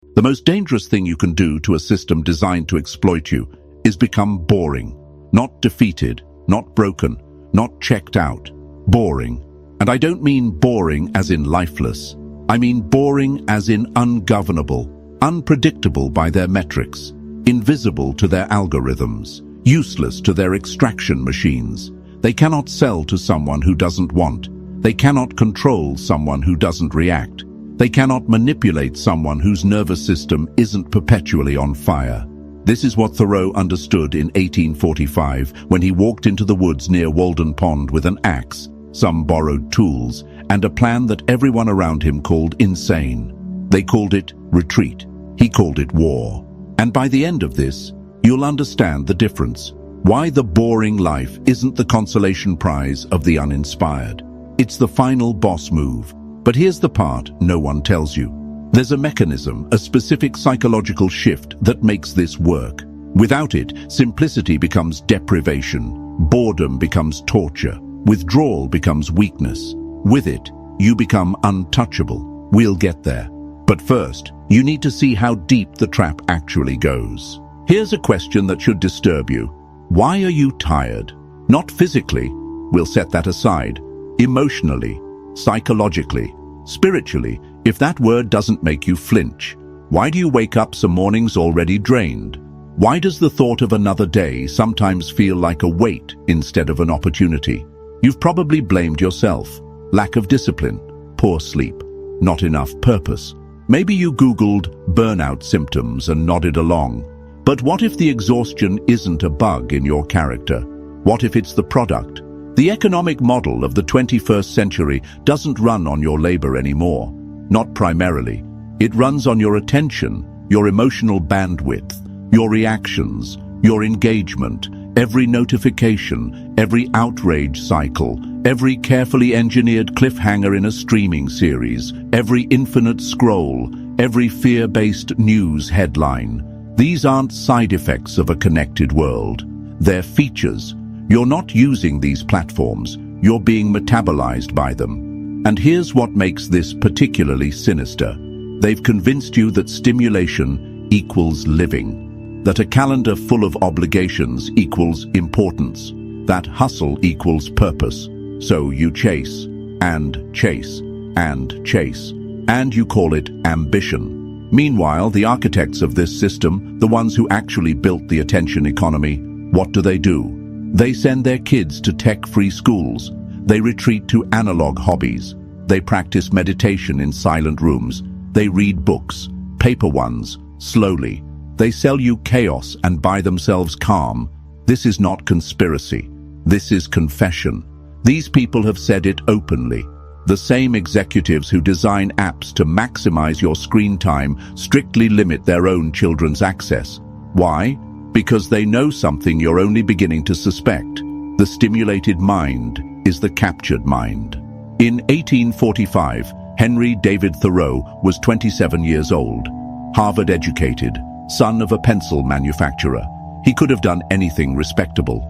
The most dangerous thing you can do to a system designed to exploit you is become boring. Not defeated, not broken, not checked out. Boring. And I don't mean boring as in lifeless. I mean boring as in ungovernable, unpredictable by their metrics, invisible to their algorithms, useless to their extraction machines. They cannot sell to someone who doesn't want. They cannot control someone who doesn't react. They cannot manipulate someone whose nervous system isn't perpetually on fire. This is what Thoreau understood in 1845 when he walked into the woods near Walden Pond with an axe, some borrowed tools, and a plan that everyone around him called insane. They called it retreat. He called it war. And by the end of this, you'll understand the difference. Why the boring life isn't the consolation prize of the uninspired. It's the final boss move. But here's the part no one tells you. There's a mechanism, a specific psychological shift that makes this work. Without it, simplicity becomes deprivation, boredom becomes torture, withdrawal becomes weakness. With it, you become untouchable. We'll get there. But first, you need to see how deep the trap actually goes. Here's a question that should disturb you. Why are you tired? Not physically. We'll set that aside. Emotionally, psychologically, spiritually, if that word doesn't make you flinch. Why do you wake up some mornings already drained? Why does the thought of another day sometimes feel like a weight instead of an opportunity? You've probably blamed yourself. Lack of discipline, poor sleep, not enough purpose. Maybe you Googled burnout symptoms and nodded along. But what if the exhaustion isn't a bug in your character? What if it's the product? The economic model of the 21st century doesn't run on your labor anymore. Not primarily. It runs on your attention, your emotional bandwidth, your reactions, your engagement, every notification, every outrage cycle, every carefully engineered cliffhanger in a streaming series, every infinite scroll, every fear-based news headline. These aren't side effects of a connected world. They're features. You're not using these platforms. You're being metabolized by them. And here's what makes this particularly sinister. They've convinced you that stimulation equals living, that a calendar full of obligations equals importance, that hustle equals purpose. So you chase, and chase, and chase, and you call it ambition. Meanwhile, the architects of this system, the ones who actually built the attention economy, what do? They send their kids to tech-free schools. They retreat to analog hobbies. They practice meditation in silent rooms. They read books, paper ones, slowly. They sell you chaos and buy themselves calm. This is not conspiracy. This is confession. These people have said it openly. The same executives who design apps to maximize your screen time strictly limit their own children's access. Why? Because they know something you're only beginning to suspect. The stimulated mind is the captured mind. In 1845, Henry David Thoreau was 27 years old, Harvard-educated, son of a pencil manufacturer. He could have done anything respectable.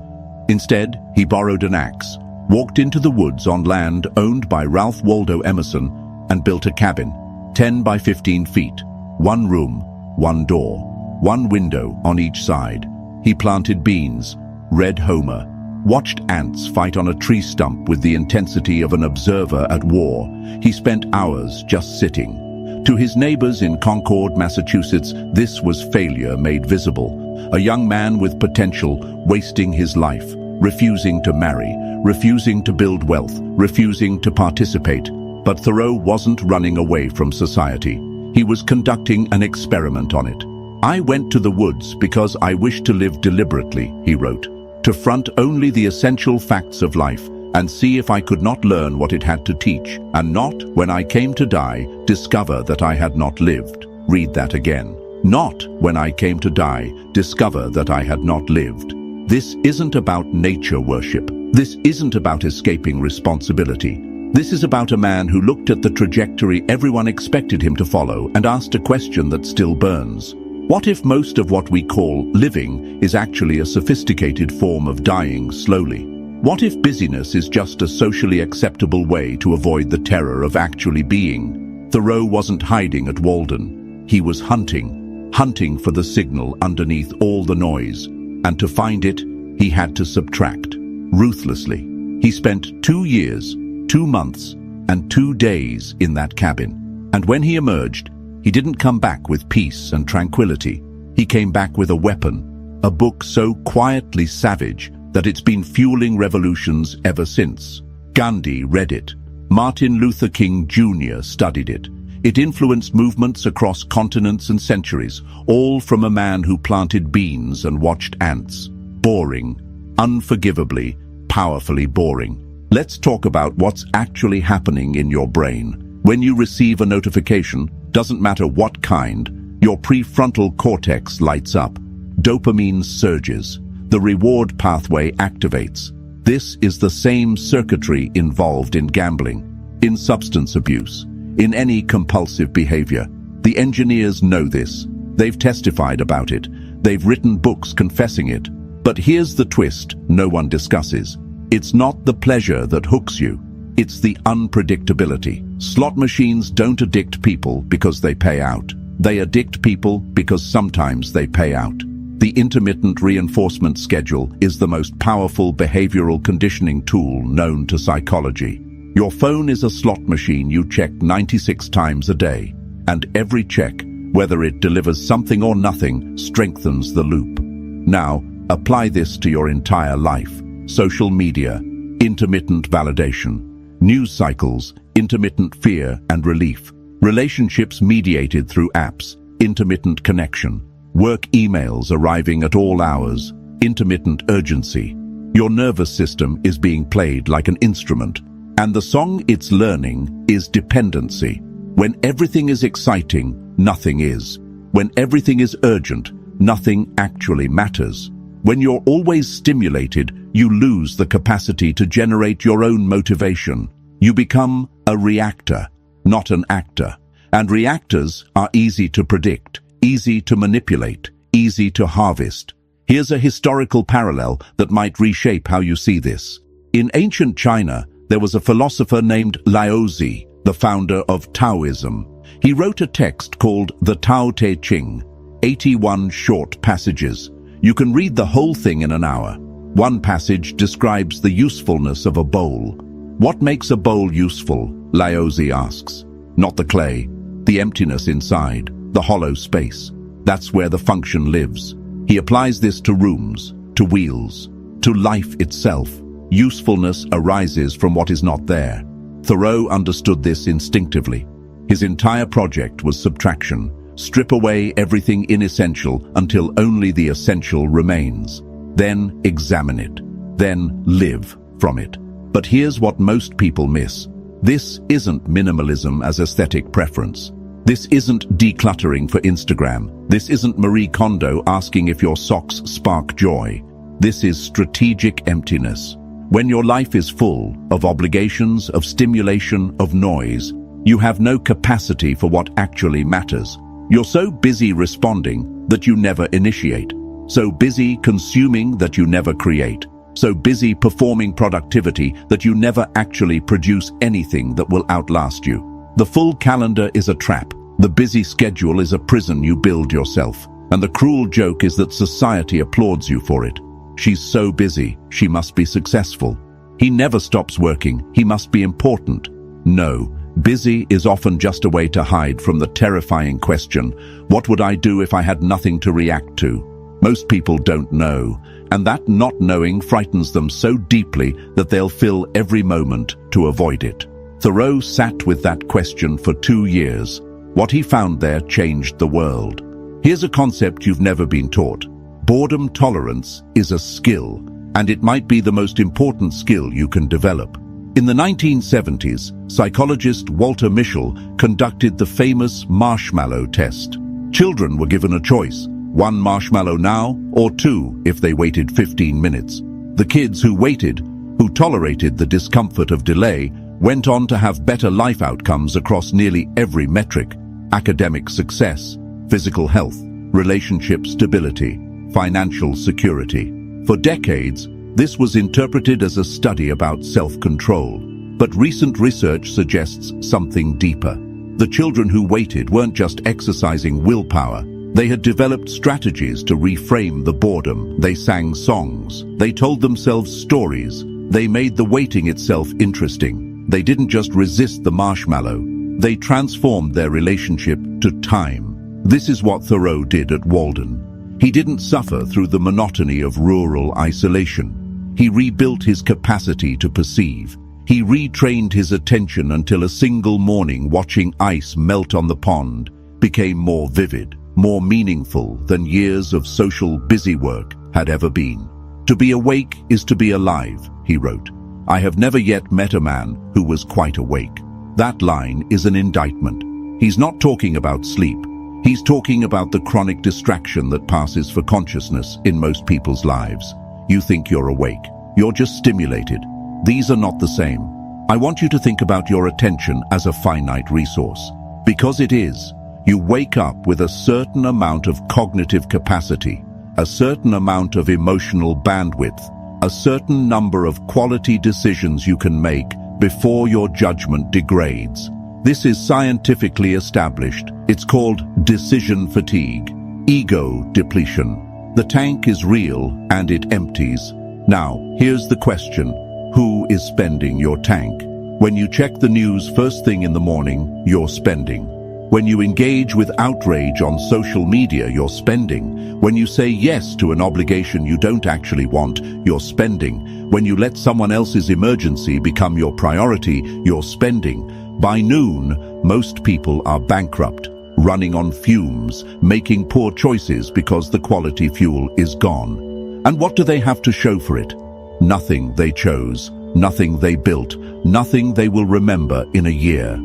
Instead, he borrowed an axe, walked into the woods on land owned by Ralph Waldo Emerson, and built a cabin, 10 by 15 feet, one room, one door, one window on each side. He planted beans, read Homer, watched ants fight on a tree stump with the intensity of an observer at war. He spent hours just sitting. To his neighbors in Concord, Massachusetts, this was failure made visible. A young man with potential wasting his life, refusing to marry, refusing to build wealth, refusing to participate. But Thoreau wasn't running away from society. He was conducting an experiment on it. I went to the woods because I wished to live deliberately, he wrote, to front only the essential facts of life and see if I could not learn what it had to teach, and not, when I came to die, discover that I had not lived. Read that again. Not, when I came to die, discover that I had not lived. This isn't about nature worship. This isn't about escaping responsibility. This is about a man who looked at the trajectory everyone expected him to follow and asked a question that still burns. What if most of what we call living is actually a sophisticated form of dying slowly? What if busyness is just a socially acceptable way to avoid the terror of actually being? Thoreau wasn't hiding at Walden. He was hunting for the signal underneath all the noise, and to find it, he had to subtract, ruthlessly. He spent 2 years, 2 months, and 2 days in that cabin. And when he emerged, he didn't come back with peace and tranquility. He came back with a weapon, a book so quietly savage that it's been fueling revolutions ever since. Gandhi read it. Martin Luther King Jr. studied it. It influenced movements across continents and centuries, all from a man who planted beans and watched ants. Boring, unforgivably, powerfully boring. Let's talk about what's actually happening in your brain. When you receive a notification, doesn't matter what kind, your prefrontal cortex lights up. Dopamine surges. The reward pathway activates. This is the same circuitry involved in gambling, in substance abuse, in any compulsive behavior. The engineers know this. They've testified about it. They've written books confessing it. But here's the twist no one discusses. It's not the pleasure that hooks you. It's the unpredictability. Slot machines don't addict people because they pay out. They addict people because sometimes they pay out. The intermittent reinforcement schedule is the most powerful behavioral conditioning tool known to psychology. Your phone is a slot machine you check 96 times a day, and every check, whether it delivers something or nothing, strengthens the loop. Now, apply this to your entire life. Social media, intermittent validation. News cycles, intermittent fear and relief. Relationships mediated through apps, intermittent connection. Work emails arriving at all hours, intermittent urgency. Your nervous system is being played like an instrument, and the song it's learning is dependency. When everything is exciting, nothing is. When everything is urgent, nothing actually matters. When you're always stimulated, you lose the capacity to generate your own motivation. You become a reactor, not an actor. And reactors are easy to predict, easy to manipulate, easy to harvest. Here's a historical parallel that might reshape how you see this. In ancient China, there was a philosopher named Lao Tzu, the founder of Taoism. He wrote a text called the Tao Te Ching, 81 short passages. You can read the whole thing in an hour. One passage describes the usefulness of a bowl. What makes a bowl useful? Lao Tzu asks. Not the clay, the emptiness inside, the hollow space. That's where the function lives. He applies this to rooms, to wheels, to life itself. Usefulness arises from what is not there. Thoreau understood this instinctively. His entire project was subtraction. Strip away everything inessential until only the essential remains. Then examine it. Then live from it. But here's what most people miss. This isn't minimalism as aesthetic preference. This isn't decluttering for Instagram. This isn't Marie Kondo asking if your socks spark joy. This is strategic emptiness. When your life is full of obligations, of stimulation, of noise, you have no capacity for what actually matters. You're so busy responding that you never initiate. So busy consuming that you never create. So busy performing productivity that you never actually produce anything that will outlast you. The full calendar is a trap. The busy schedule is a prison you build yourself. And the cruel joke is that society applauds you for it. She's so busy, she must be successful. He never stops working, he must be important. No, busy is often just a way to hide from the terrifying question, what would I do if I had nothing to react to? Most people don't know, and that not knowing frightens them so deeply that they'll fill every moment to avoid it. Thoreau sat with that question for 2 years. What he found there changed the world. Here's a concept you've never been taught. Boredom tolerance is a skill, and it might be the most important skill you can develop. In the 1970s, psychologist Walter Mischel conducted the famous marshmallow test. Children were given a choice, 1 marshmallow now or 2 if they waited 15 minutes. The kids who waited, who tolerated the discomfort of delay, went on to have better life outcomes across nearly every metric: academic success, physical health, relationship stability, financial security. For decades, this was interpreted as a study about self-control, but recent research suggests something deeper. The children who waited weren't just exercising willpower. They had developed strategies to reframe the boredom. They sang songs. They told themselves stories. They made the waiting itself interesting. They didn't just resist the marshmallow. They transformed their relationship to time. This is what Thoreau did at Walden. He didn't suffer through the monotony of rural isolation. He rebuilt his capacity to perceive. He retrained his attention until a single morning watching ice melt on the pond became more vivid, more meaningful than years of social busywork had ever been. To be awake is to be alive, he wrote. I have never yet met a man who was quite awake. That line is an indictment. He's not talking about sleep. He's talking about the chronic distraction that passes for consciousness in most people's lives. You think you're awake. You're just stimulated. These are not the same. I want you to think about your attention as a finite resource. Because it is. You wake up with a certain amount of cognitive capacity, a certain amount of emotional bandwidth, a certain number of quality decisions you can make before your judgment degrades. This is scientifically established. It's called decision fatigue, ego depletion. The tank is real and it empties. Now, here's the question. Who is spending your tank? When you check the news first thing in the morning, you're spending. When you engage with outrage on social media, you're spending. When you say yes to an obligation you don't actually want, you're spending. When you let someone else's emergency become your priority, you're spending. By noon, most people are bankrupt, running on fumes, making poor choices because the quality fuel is gone. And what do they have to show for it? Nothing they chose, nothing they built, nothing they will remember in a year.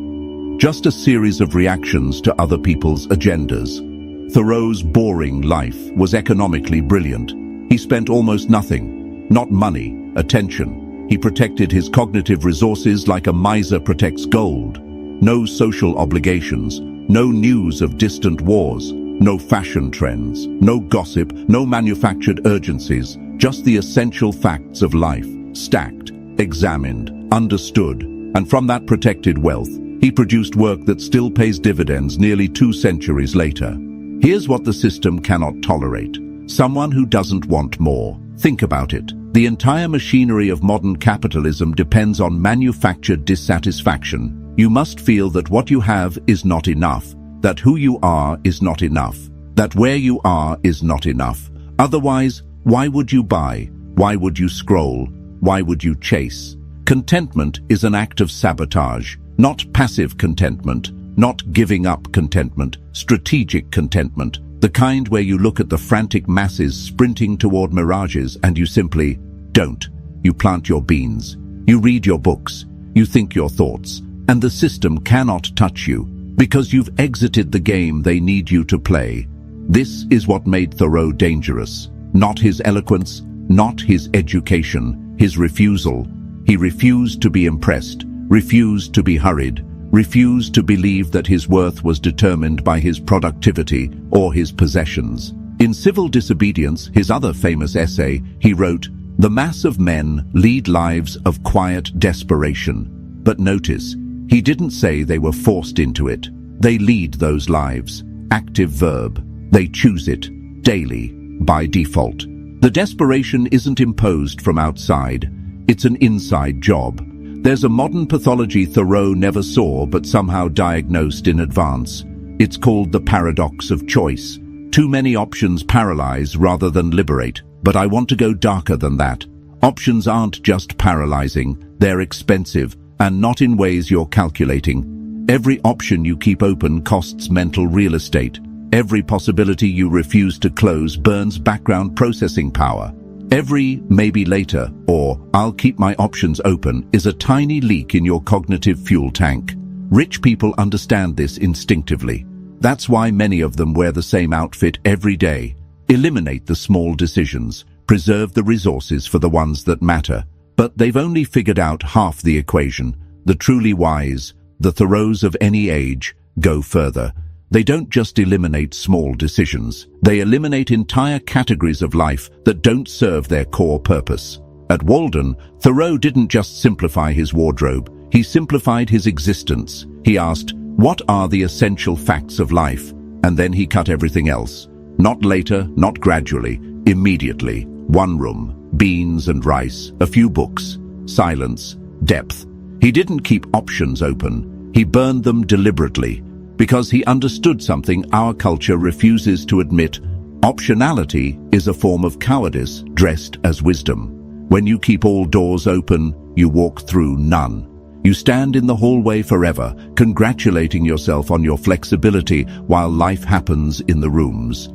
Just a series of reactions to other people's agendas. Thoreau's boring life was economically brilliant. He spent almost nothing. Not money, attention. He protected his cognitive resources like a miser protects gold. No social obligations, no news of distant wars, no fashion trends, no gossip, no manufactured urgencies, just the essential facts of life, stacked, examined, understood, and from that protected wealth, he produced work that still pays dividends nearly 2 centuries later. Here's what the system cannot tolerate. Someone who doesn't want more. Think about it. The entire machinery of modern capitalism depends on manufactured dissatisfaction. You must feel that what you have is not enough, that who you are is not enough, that where you are is not enough. Otherwise, why would you buy? Why would you scroll? Why would you chase? Contentment is an act of sabotage, not passive contentment, not giving up contentment, strategic contentment, the kind where you look at the frantic masses sprinting toward mirages and you simply don't. You plant your beans, you read your books, you think your thoughts, and the system cannot touch you because you've exited the game they need you to play. This is what made Thoreau dangerous. Not his eloquence, not his education, his refusal. He refused to be impressed, refused to be hurried, refused to believe that his worth was determined by his productivity or his possessions. In Civil Disobedience, his other famous essay, he wrote, "The mass of men lead lives of quiet desperation." But notice, he didn't say they were forced into it. They lead those lives. Active verb. They choose it, daily, by default. The desperation isn't imposed from outside. It's an inside job. There's a modern pathology Thoreau never saw but somehow diagnosed in advance. It's called the paradox of choice. Too many options paralyze rather than liberate. But I want to go darker than that. Options aren't just paralyzing, they're expensive, and not in ways you're calculating. Every option you keep open costs mental real estate. Every possibility you refuse to close burns background processing power. Every maybe later or I'll keep my options open is a tiny leak in your cognitive fuel tank. Rich people understand this instinctively. That's why many of them wear the same outfit every day. Eliminate the small decisions. Preserve the resources for the ones that matter. But they've only figured out half the equation. The truly wise, the Thoreaus of any age, go further. They don't just eliminate small decisions. They eliminate entire categories of life that don't serve their core purpose. At Walden, Thoreau didn't just simplify his wardrobe. He simplified his existence. He asked, What are the essential facts of life? And then he cut everything else. Not later, not gradually, immediately. One room, beans and rice, a few books, silence, depth. He didn't keep options open. He burned them deliberately, because he understood something our culture refuses to admit. Optionality is a form of cowardice dressed as wisdom. When you keep all doors open, you walk through none. You stand in the hallway forever, congratulating yourself on your flexibility while life happens in the rooms.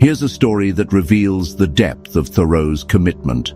Here's a story that reveals the depth of Thoreau's commitment.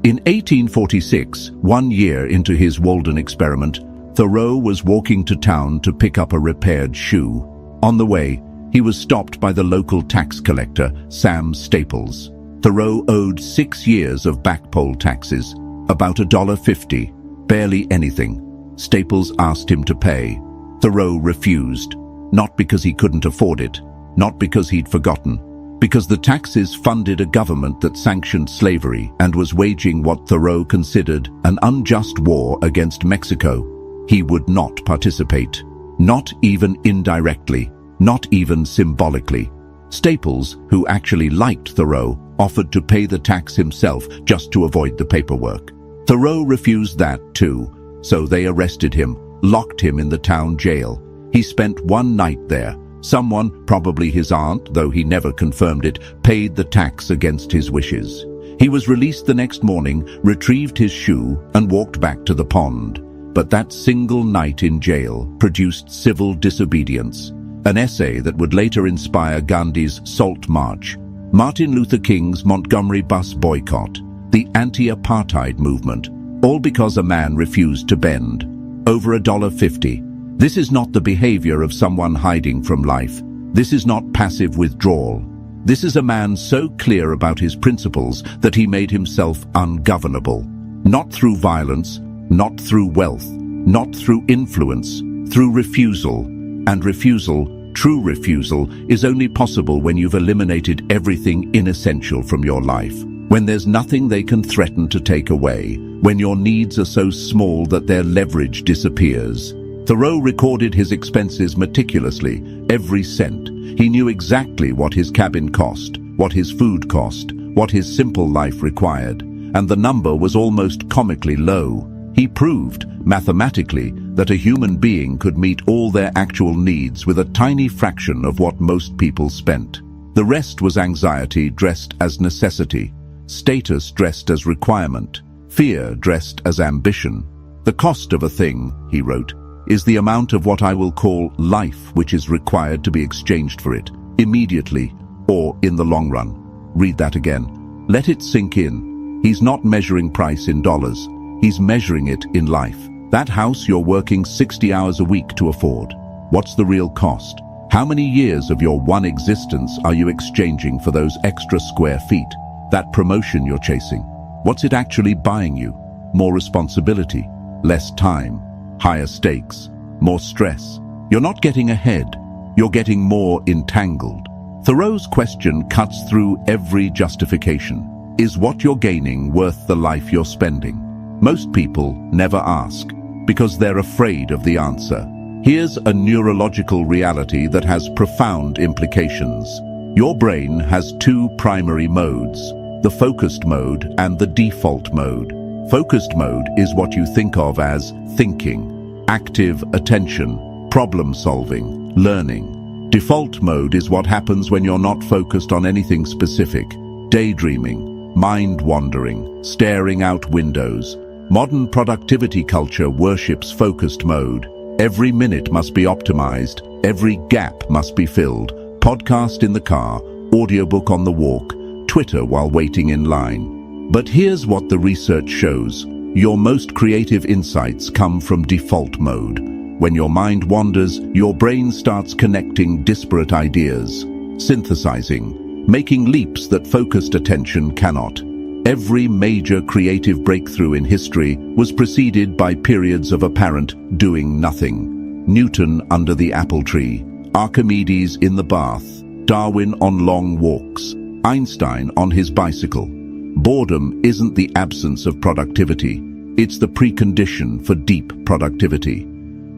In 1846, 1 year into his Walden experiment, Thoreau was walking to town to pick up a repaired shoe. On the way, he was stopped by the local tax collector, Sam Staples. Thoreau owed 6 years of backpole taxes, about $1.50. Barely anything. Staples asked him to pay. Thoreau refused, not because he couldn't afford it, not because he'd forgotten, because the taxes funded a government that sanctioned slavery and was waging what Thoreau considered an unjust war against Mexico. He would not participate, not even indirectly, not even symbolically. Staples, who actually liked Thoreau, offered to pay the tax himself just to avoid the paperwork. Thoreau refused that too, so they arrested him, locked him in the town jail. He spent one night there. Someone, probably his aunt, though he never confirmed it, paid the tax against his wishes. He was released the next morning, retrieved his shoe, and walked back to the pond. But that single night in jail produced Civil Disobedience, an essay that would later inspire Gandhi's Salt March, Martin Luther King's Montgomery bus boycott, the anti-apartheid movement, all because a man refused to bend. Over $1.50. This is not the behavior of someone hiding from life. This is not passive withdrawal. This is a man so clear about his principles that he made himself ungovernable. Not through violence, not through wealth, not through influence, through refusal. And refusal, true refusal, is only possible when you've eliminated everything inessential from your life. When there's nothing they can threaten to take away, when your needs are so small that their leverage disappears. Thoreau recorded his expenses meticulously, every cent. He knew exactly what his cabin cost, what his food cost, what his simple life required, and the number was almost comically low. He proved, mathematically, that a human being could meet all their actual needs with a tiny fraction of what most people spent. The rest was anxiety dressed as necessity, status dressed as requirement, fear dressed as ambition. The cost of a thing, he wrote, is the amount of what I will call life which is required to be exchanged for it, immediately or in the long run. Read that again. Let it sink in. He's not measuring price in dollars. He's measuring it in life. That house you're working 60 hours a week to afford. What's the real cost? How many years of your one existence are you exchanging for those extra square feet? That promotion you're chasing, what's it actually buying you? More responsibility, less time, higher stakes, more stress. You're not getting ahead, you're getting more entangled. Thoreau's question cuts through every justification. Is what you're gaining worth the life you're spending? Most people never ask, because they're afraid of the answer. Here's a neurological reality that has profound implications. Your brain has two primary modes, the focused mode and the default mode. Focused mode is what you think of as thinking, active attention, problem solving, learning. Default mode is what happens when you're not focused on anything specific, daydreaming, mind wandering, staring out windows. Modern productivity culture worships focused mode. Every minute must be optimized, every gap must be filled. Podcast in the car, audiobook on the walk, Twitter while waiting in line. But here's what the research shows. Your most creative insights come from default mode. When your mind wanders, your brain starts connecting disparate ideas, synthesizing, making leaps that focused attention cannot. Every major creative breakthrough in history was preceded by periods of apparent doing nothing. Newton under the apple tree, Archimedes in the bath, Darwin on long walks, Einstein on his bicycle. Boredom isn't the absence of productivity, it's the precondition for deep productivity.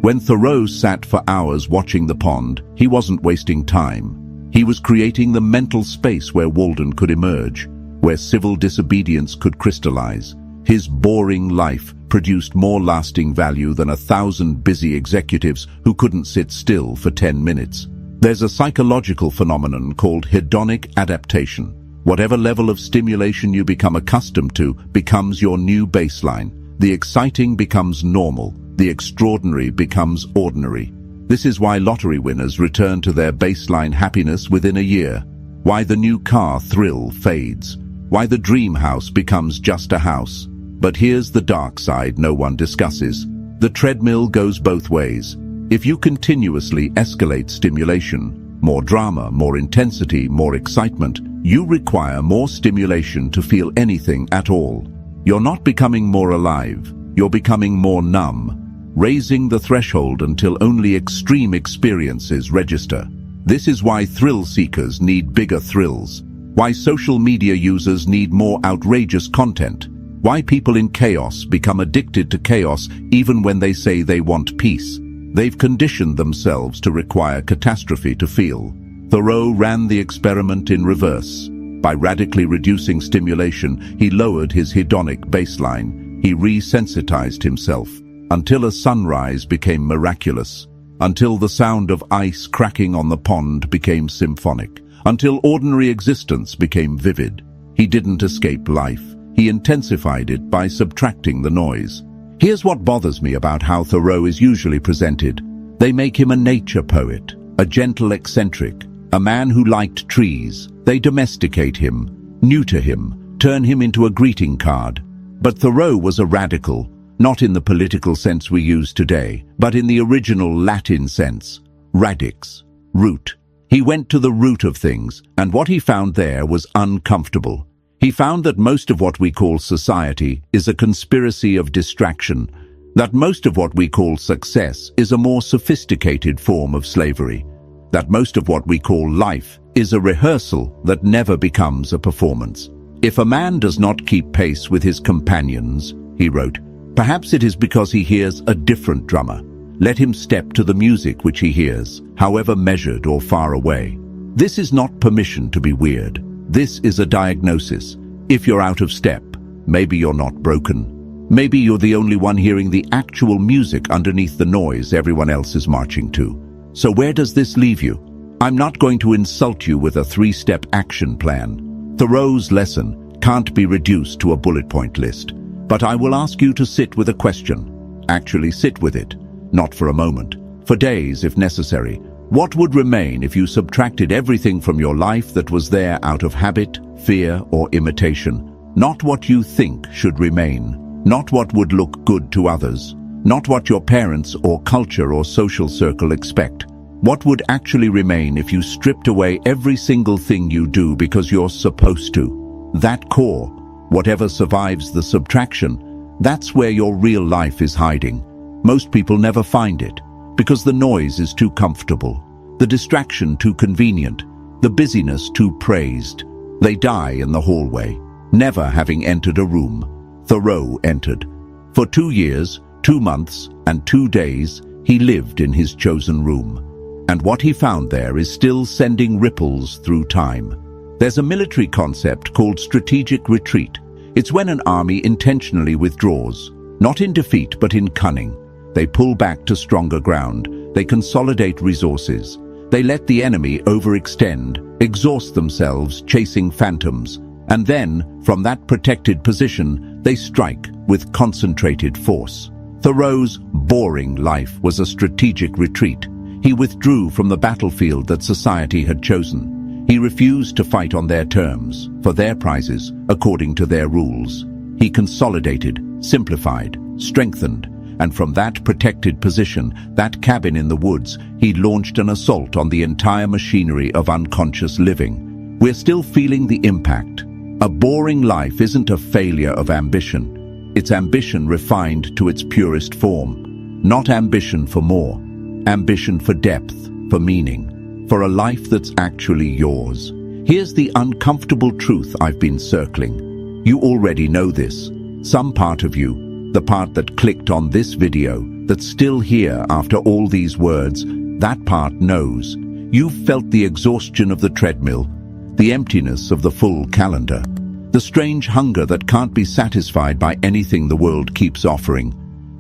When Thoreau sat for hours watching the pond, he wasn't wasting time. He was creating the mental space where Walden could emerge, where civil disobedience could crystallize. His boring life produced more lasting value than 1,000 busy executives who couldn't sit still for 10 minutes. There's a psychological phenomenon called hedonic adaptation. Whatever level of stimulation you become accustomed to becomes your new baseline. The exciting becomes normal. The extraordinary becomes ordinary. This is why lottery winners return to their baseline happiness within a year. Why the new car thrill fades. Why the dream house becomes just a house. But here's the dark side no one discusses. The treadmill goes both ways. If you continuously escalate stimulation, more drama, more intensity, more excitement, you require more stimulation to feel anything at all. You're not becoming more alive, you're becoming more numb, raising the threshold until only extreme experiences register. This is why thrill seekers need bigger thrills, why social media users need more outrageous content, why people in chaos become addicted to chaos even when they say they want peace. They've conditioned themselves to require catastrophe to feel. Thoreau ran the experiment in reverse. By radically reducing stimulation, he lowered his hedonic baseline. He resensitized himself, until a sunrise became miraculous, until the sound of ice cracking on the pond became symphonic, until ordinary existence became vivid. He didn't escape life. He intensified it by subtracting the noise. Here's what bothers me about how Thoreau is usually presented. They make him a nature poet, a gentle eccentric, a man who liked trees. They domesticate him, neuter him, turn him into a greeting card. But Thoreau was a radical, not in the political sense we use today, but in the original Latin sense. Radix, root. He went to the root of things, and what he found there was uncomfortable. He found that most of what we call society is a conspiracy of distraction, that most of what we call success is a more sophisticated form of slavery, that most of what we call life is a rehearsal that never becomes a performance. If a man does not keep pace with his companions, he wrote, perhaps it is because he hears a different drummer. Let him step to the music which he hears, however measured or far away. This is not permission to be weird. This is a diagnosis. If you're out of step, maybe you're not broken. Maybe you're the only one hearing the actual music underneath the noise everyone else is marching to. So where does this leave you? I'm not going to insult you with a 3-step action plan. Thoreau's lesson can't be reduced to a bullet point list. But I will ask you to sit with a question. Actually sit with it. Not for a moment. For days, if necessary. What would remain if you subtracted everything from your life that was there out of habit, fear, or imitation? Not what you think should remain. Not what would look good to others. Not what your parents or culture or social circle expect. What would actually remain if you stripped away every single thing you do because you're supposed to? That core, whatever survives the subtraction, that's where your real life is hiding. Most people never find it, because the noise is too comfortable, the distraction too convenient, the busyness too praised. They die in the hallway, never having entered a room. Thoreau entered. For 2 years, 2 months, and 2 days, he lived in his chosen room. And what he found there is still sending ripples through time. There's a military concept called strategic retreat. It's when an army intentionally withdraws, not in defeat but in cunning. They pull back to stronger ground. They consolidate resources. They let the enemy overextend, exhaust themselves chasing phantoms. And then, from that protected position, they strike with concentrated force. Thoreau's boring life was a strategic retreat. He withdrew from the battlefield that society had chosen. He refused to fight on their terms, for their prizes, according to their rules. He consolidated, simplified, strengthened, and from that protected position, that cabin in the woods, he launched an assault on the entire machinery of unconscious living. We're still feeling the impact. A boring life isn't a failure of ambition. It's ambition refined to its purest form. Not ambition for more. Ambition for depth, for meaning, for a life that's actually yours. Here's the uncomfortable truth I've been circling. You already know this. Some part of you, the part that clicked on this video, that's still here after all these words, that part knows. You've felt the exhaustion of the treadmill, the emptiness of the full calendar, the strange hunger that can't be satisfied by anything the world keeps offering.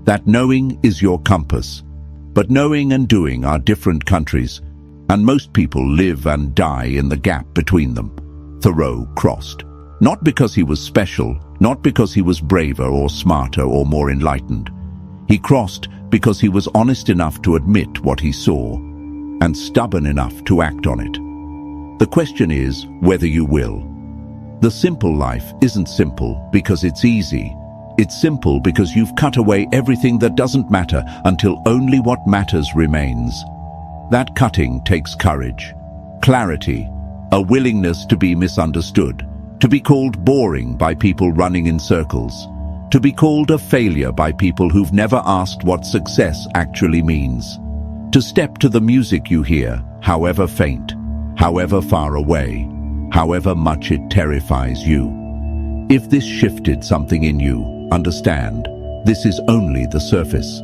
That knowing is your compass. But knowing and doing are different countries, and most people live and die in the gap between them. Thoreau crossed. Not because he was special, not because he was braver or smarter or more enlightened. He crossed because he was honest enough to admit what he saw, and stubborn enough to act on it. The question is whether you will. The simple life isn't simple because it's easy. It's simple because you've cut away everything that doesn't matter until only what matters remains. That cutting takes courage, clarity, a willingness to be misunderstood, to be called boring by people running in circles, to be called a failure by people who've never asked what success actually means, to step to the music you hear, however faint, however far away, however much it terrifies you. If this shifted something in you, understand, this is only the surface.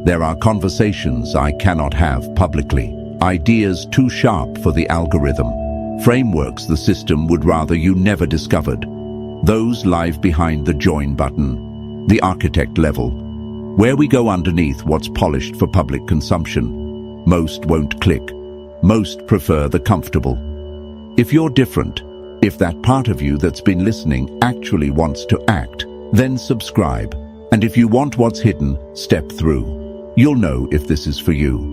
There are conversations I cannot have publicly, ideas too sharp for the algorithm, frameworks the system would rather you never discovered. Those live behind the join button, the architect level, where we go underneath what's polished for public consumption. Most won't click. Most prefer the comfortable. If you're different, if that part of you that's been listening actually wants to act, then subscribe. And if you want what's hidden, step through. You'll know if this is for you.